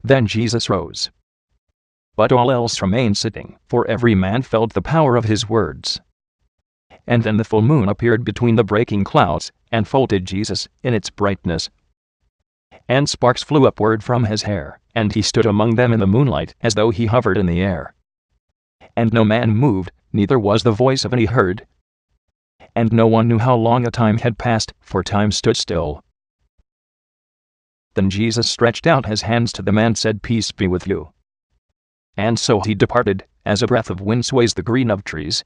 Then Jesus rose. But all else remained sitting, for every man felt the power of his words. And then the full moon appeared between the breaking clouds, and folded Jesus in its brightness. And sparks flew upward from his hair, and he stood among them in the moonlight as though he hovered in the air. And no man moved, neither was the voice of any heard. And no one knew how long a time had passed, for time stood still. Then Jesus stretched out his hands to them and said, "Peace be with you." And so he departed, as a breath of wind sways the green of trees.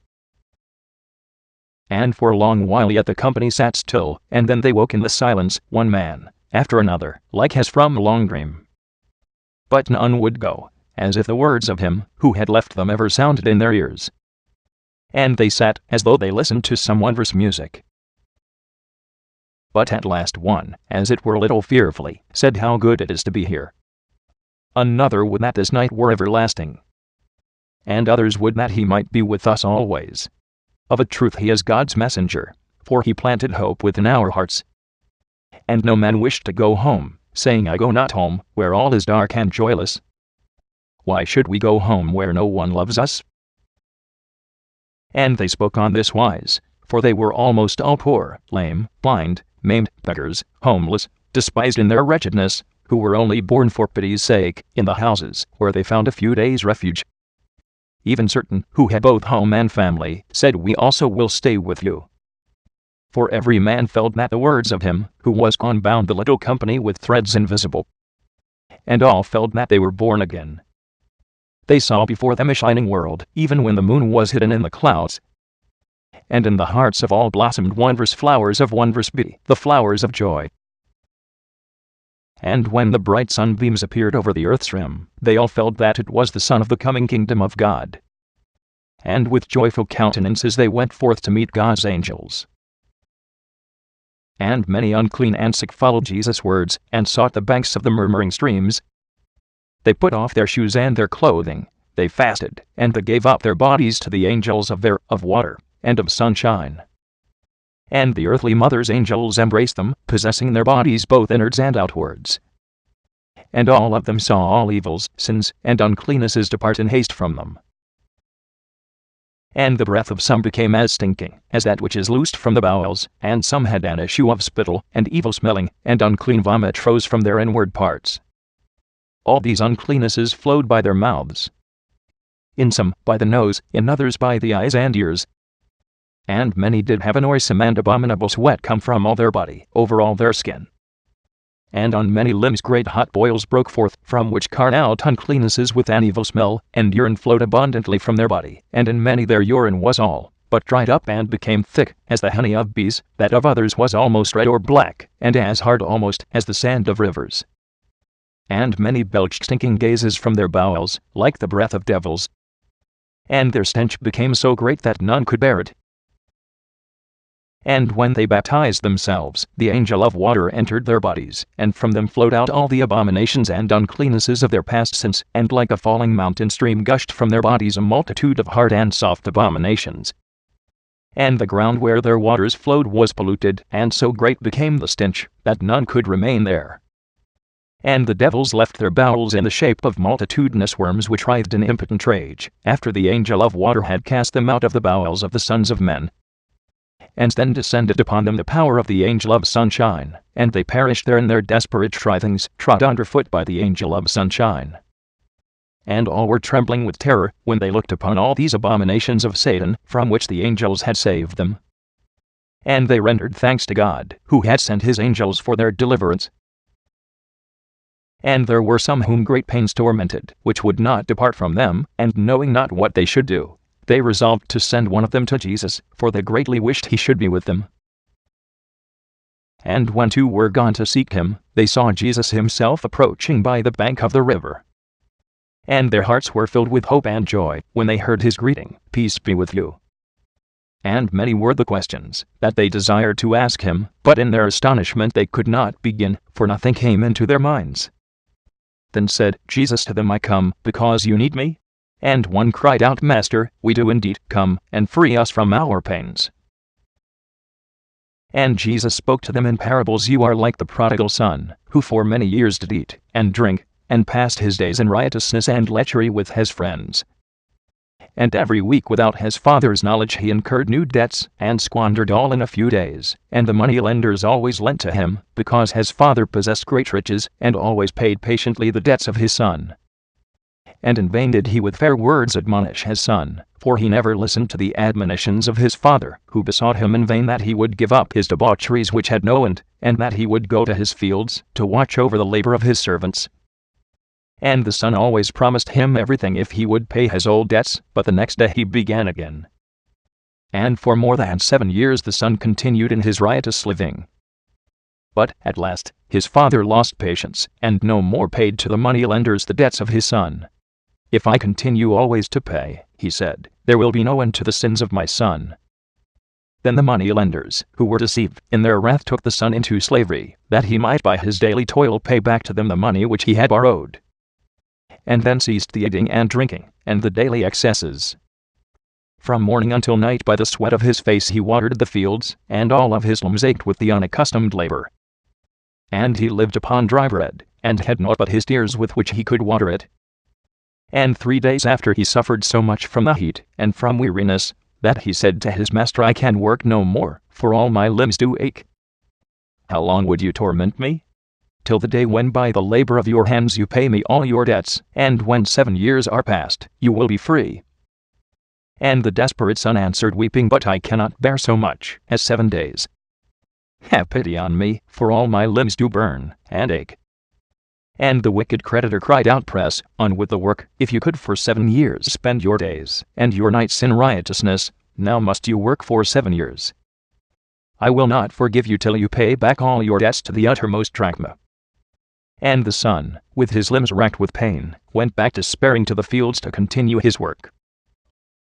And for a long while yet the company sat still, and then they woke in the silence, one man after another, like as from a long dream. But none would go, as if the words of him who had left them ever sounded in their ears. And they sat as though they listened to some wondrous music. But at last one, as it were a little fearfully, said, "How good it is to be here." Another would that this night were everlasting. And others would that he might be with us always. Of a truth he is God's messenger, for he planted hope within our hearts. And no man wished to go home, saying, "I go not home, where all is dark and joyless." Why should we go home where no one loves us? And they spoke on this wise, for they were almost all poor, lame, blind, maimed, beggars, homeless, despised in their wretchedness, who were only born for pity's sake, in the houses where they found a few days' refuge. Even certain, who had both home and family, said, "We also will stay with you." For every man felt that the words of him who was gone bound the little company with threads invisible. And all felt that they were born again. They saw before them a shining world, even when the moon was hidden in the clouds. And in the hearts of all blossomed wondrous flowers of wondrous beauty, the flowers of joy. And when the bright sunbeams appeared over the earth's rim, they all felt that it was the Son of the coming kingdom of God. And with joyful countenances they went forth to meet God's angels. And many unclean and sick followed Jesus' words, and sought the banks of the murmuring streams. They put off their shoes and their clothing, they fasted, and they gave up their bodies to the angels of water, and of sunshine. And the earthly mother's angels embraced them, possessing their bodies both inwards and outwards. And all of them saw all evils, sins, and uncleannesses depart in haste from them. And the breath of some became as stinking as that which is loosed from the bowels, and some had an issue of spittle, and evil smelling, and unclean vomit rose from their inward parts. All these uncleannesses flowed by their mouths. In some, by the nose, in others by the eyes and ears. And many did have a noisome and abominable sweat come from all their body, over all their skin. And on many limbs great hot boils broke forth, from which came out uncleannesses with an evil smell, and urine flowed abundantly from their body, and in many their urine was all but dried up and became thick, as the honey of bees, that of others was almost red or black, and as hard almost as the sand of rivers. And many belched stinking gases from their bowels, like the breath of devils. And their stench became so great that none could bear it. And when they baptized themselves, the angel of water entered their bodies, and from them flowed out all the abominations and uncleannesses of their past sins, and like a falling mountain stream gushed from their bodies a multitude of hard and soft abominations. And the ground where their waters flowed was polluted, and so great became the stench, that none could remain there. And the devils left their bowels in the shape of multitudinous worms which writhed in impotent rage, after the angel of water had cast them out of the bowels of the sons of men. And then descended upon them the power of the angel of sunshine, and they perished there in their desperate writhings, trod underfoot by the angel of sunshine. And all were trembling with terror, when they looked upon all these abominations of Satan, from which the angels had saved them. And they rendered thanks to God, who had sent his angels for their deliverance. And there were some whom great pains tormented, which would not depart from them, and knowing not what they should do, they resolved to send one of them to Jesus, for they greatly wished he should be with them. And when two were gone to seek him, they saw Jesus himself approaching by the bank of the river. And their hearts were filled with hope and joy, when they heard his greeting, "Peace be with you." And many were the questions that they desired to ask him, but in their astonishment they could not begin, for nothing came into their minds. Then said Jesus to them, "I come, because you need me?" And one cried out, "Master, we do indeed. Come, and free us from our pains." And Jesus spoke to them in parables. "You are like the prodigal son, who for many years did eat and drink, and passed his days in riotousness and lechery with his friends. And every week without his father's knowledge he incurred new debts, and squandered all in a few days, and the money-lenders always lent to him, because his father possessed great riches, and always paid patiently the debts of his son. And in vain did he with fair words admonish his son, for he never listened to the admonitions of his father, who besought him in vain that he would give up his debaucheries which had no end, and that he would go to his fields, to watch over the labor of his servants. And the son always promised him everything if he would pay his old debts, but the next day he began again. And for more than 7 years the son continued in his riotous living. But, at last, his father lost patience, and no more paid to the money-lenders the debts of his son. "If I continue always to pay," he said, "there will be no end to the sins of my son." Then the money-lenders, who were deceived, in their wrath took the son into slavery, that he might by his daily toil pay back to them the money which he had borrowed. And then ceased the eating and drinking, and the daily excesses. From morning until night by the sweat of his face he watered the fields, and all of his limbs ached with the unaccustomed labor. And he lived upon dry bread, and had naught but his tears with which he could water it. And 3 days after he suffered so much from the heat, and from weariness, that he said to his master, "I can work no more, for all my limbs do ache." "How long would you torment me?" "Till the day when by the labor of your hands you pay me all your debts, and when 7 years are past, you will be free." And the desperate son answered weeping, "But I cannot bear so much as 7 days. Have pity on me, for all my limbs do burn and ache." And the wicked creditor cried out, "Press on with the work. If you could for 7 years spend your days and your nights in riotousness, now must you work for 7 years. I will not forgive you till you pay back all your debts to the uttermost drachma." And the son, with his limbs racked with pain, went back despairing to the fields to continue his work.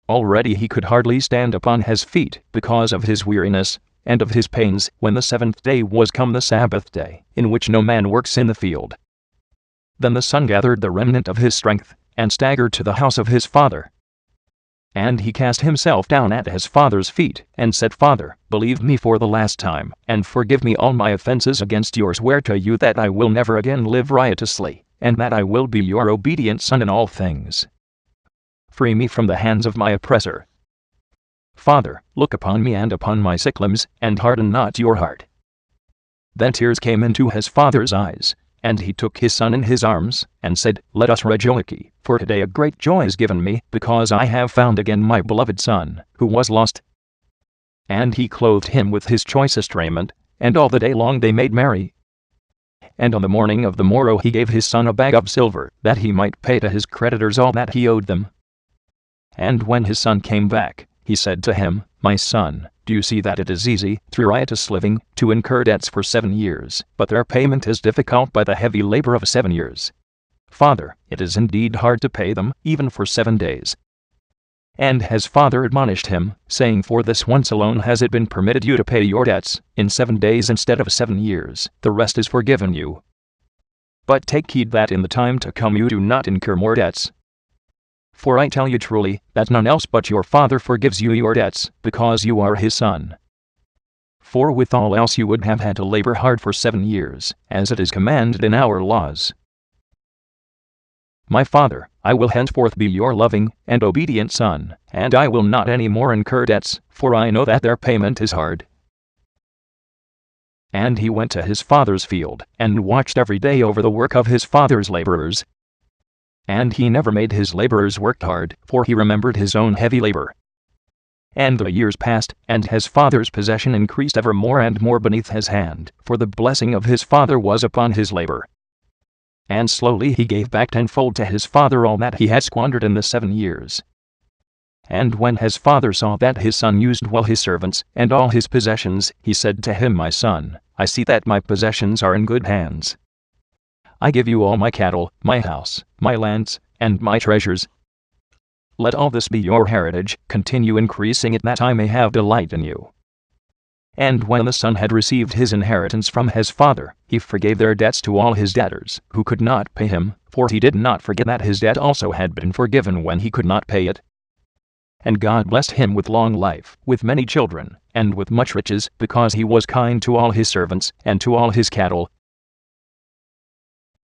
Already he could hardly stand upon his feet, because of his weariness, and of his pains, when the 7th day was come, the Sabbath day, in which no man works in the field. Then the son gathered the remnant of his strength, and staggered to the house of his father. And he cast himself down at his father's feet, and said, "Father, believe me for the last time, and forgive me all my offenses against yours. Swear to you that I will never again live riotously, and that I will be your obedient son in all things. Free me from the hands of my oppressor. Father, look upon me and upon my sick limbs, and harden not your heart." Then tears came into his father's eyes, and he took his son in his arms, and said, "Let us rejoice, for today a great joy is given me, because I have found again my beloved son, who was lost." And he clothed him with his choicest raiment, and all the day long they made merry. And on the morning of the morrow he gave his son a bag of silver, that he might pay to his creditors all that he owed them. And when his son came back, he said to him, "My son, do you see that it is easy, through riotous living, to incur debts for 7 years, but their payment is difficult by the heavy labor of 7 years? Father, it is indeed hard to pay them, even for 7 days." And his father admonished him, saying, "For this once alone has it been permitted you to pay your debts, in 7 days instead of 7 years, the rest is forgiven you. But take heed that in the time to come you do not incur more debts. For I tell you truly, that none else but your Father forgives you your debts, because you are his son. For with all else you would have had to labor hard for 7 years, as it is commanded in our laws. My Father, I will henceforth be your loving and obedient son, and I will not any more incur debts, for I know that their payment is hard." And he went to his father's field, and watched every day over the work of his father's laborers. And he never made his laborers work hard, for he remembered his own heavy labor. And the years passed, and his father's possession increased ever more and more beneath his hand, for the blessing of his father was upon his labor. And slowly he gave back tenfold to his father all that he had squandered in the 7 years. And when his father saw that his son used well his servants and all his possessions, he said to him, "My son, I see that my possessions are in good hands. I give you all my cattle, my house, my lands, and my treasures. Let all this be your heritage, continue increasing it that I may have delight in you." And when the son had received his inheritance from his father, he forgave their debts to all his debtors, who could not pay him, for he did not forget that his debt also had been forgiven when he could not pay it. And God blessed him with long life, with many children, and with much riches, because he was kind to all his servants, and to all his cattle,